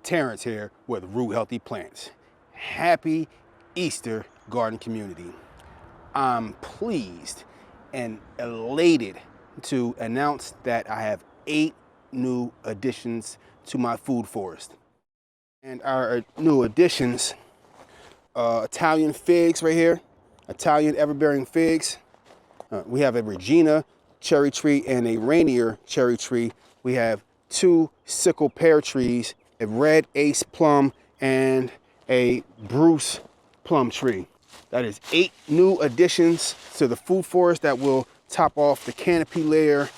Terrence here with Root Healthy Plants. Happy Easter, garden community. I'm pleased and elated to announce that I have 8 new additions to my food forest. And our new additions, Italian figs right here, Italian everbearing figs. We have a Regina cherry tree and a Rainier cherry tree. We have 2 sickle pear trees, a red ace plum, and a Bruce plum tree. That is 8 new additions to the food forest that will top off the canopy layer.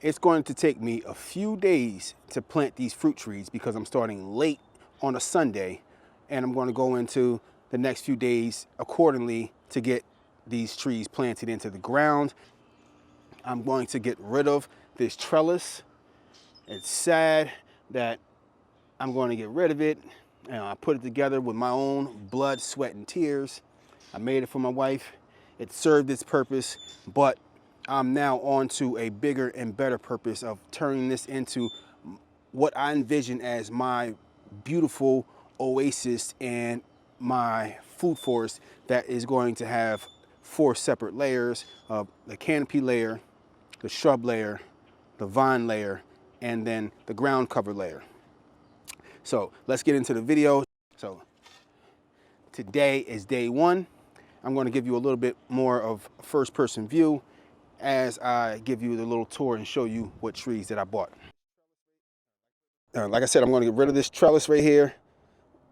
It's going to take me a few days to plant these fruit trees because I'm starting late on a Sunday, and I'm going to go into the next few days accordingly to get these trees planted into the ground. I'm going to get rid of this trellis. It's sad that I'm going to get rid of it. I put it together with my own blood, sweat, and tears. I made it for my wife. It served its purpose, but I'm now on to a bigger and better purpose of turning this into what I envision as my beautiful oasis and my food forest that is going to have 4 separate layers of the canopy layer, the shrub layer, the vine layer, and then the ground cover layer. So let's get into the video. So today is day 1. I'm going to give you a little bit more of a first-person view as I give you the little tour and show you what trees that I bought. Like I said, I'm going to get rid of this trellis right here.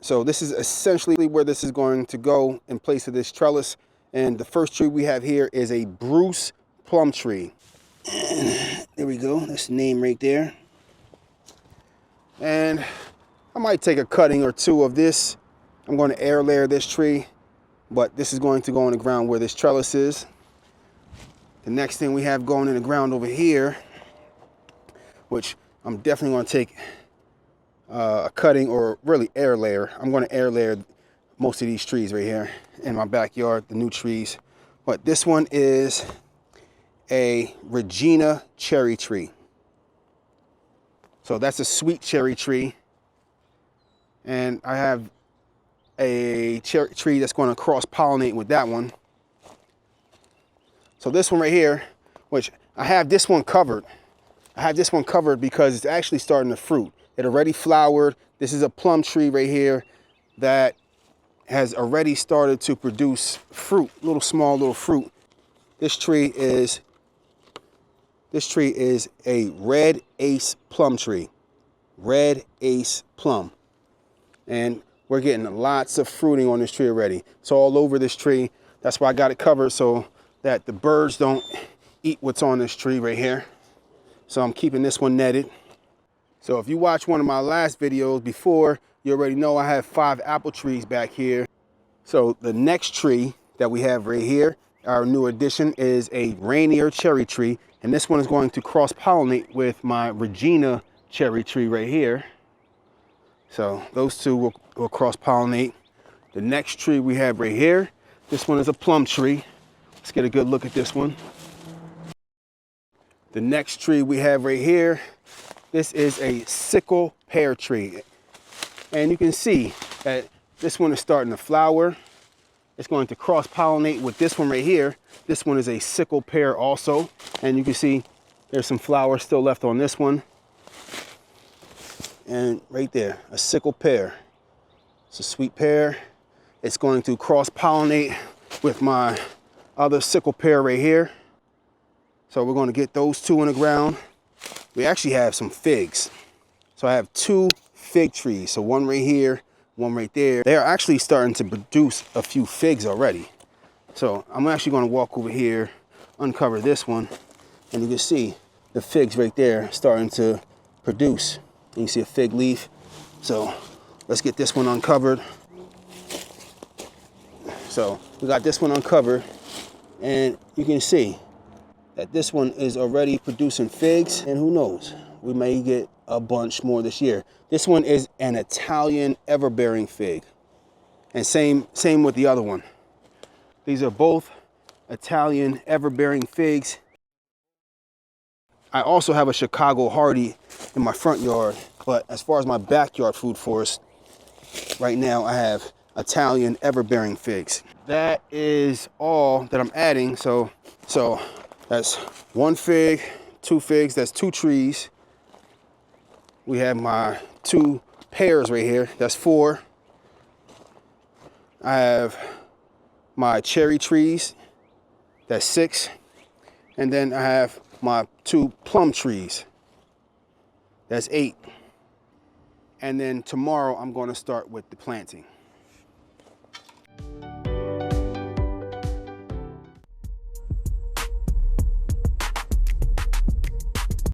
So this is essentially where this is going to go in place of this trellis. And the first tree we have here is a Bruce plum tree. And there we go. That's the name right there. And I might take a cutting or 2 of this. I'm going to air layer this tree, but this is going to go in the ground where this trellis is. The next thing we have going in the ground over here, which I'm definitely going to take a cutting or really air layer. I'm going to air layer most of these trees right here in my backyard, the new trees. But this one is a Regina cherry tree. So that's a sweet cherry tree. And I have a cherry tree that's going to cross-pollinate with that one. So this one right here, which I have this one covered. I have this one covered because it's actually starting to fruit. It already flowered. This is a plum tree right here that has already started to produce fruit, small little fruit. This tree is a red ace plum tree. Red ace plum. And we're getting lots of fruiting on this tree already. It's all over this tree. That's why I got it covered so that the birds don't eat what's on this tree right here. So I'm keeping this one netted. So if you watch one of my last videos before, you already know I have 5 apple trees back here. So the next tree that we have right here, our new addition, is a Rainier cherry tree. And this one is going to cross-pollinate with my Regina cherry tree right here. So those 2 will cross-pollinate. The next tree we have right here, this one is a plum tree. Let's get a good look at this one. The next tree we have right here, this is a sickle pear tree. And you can see that this one is starting to flower. It's going to cross-pollinate with this one right here. This one is a sickle pear also. And you can see there's some flowers still left on this one. And right there, a sickle pear. It's a sweet pear. It's going to cross-pollinate with my other sickle pear right here. So we're going to get those 2 in the ground. We actually have some figs. So I have 2 fig trees. So one right here, one right there. They're actually starting to produce a few figs already. So I'm actually going to walk over here, uncover this one, and you can see the figs right there starting to produce. You can see a fig leaf. So let's get this one uncovered. So we got this one uncovered, and you can see that this one is already producing figs, and who knows, we may get a bunch more this year. This one is an Italian everbearing fig, and same with the other one. These are both Italian everbearing figs. I also have a Chicago Hardy in my front yard, But as far as my backyard food forest, right now I have Italian ever-bearing figs. That is all that I'm adding. So that's 1 fig, 2 figs, that's 2 trees. We have my 2 pears right here, that's 4. I have my cherry trees, that's 6. And then I have my 2 plum trees, that's 8. And then tomorrow I'm going to start with the planting.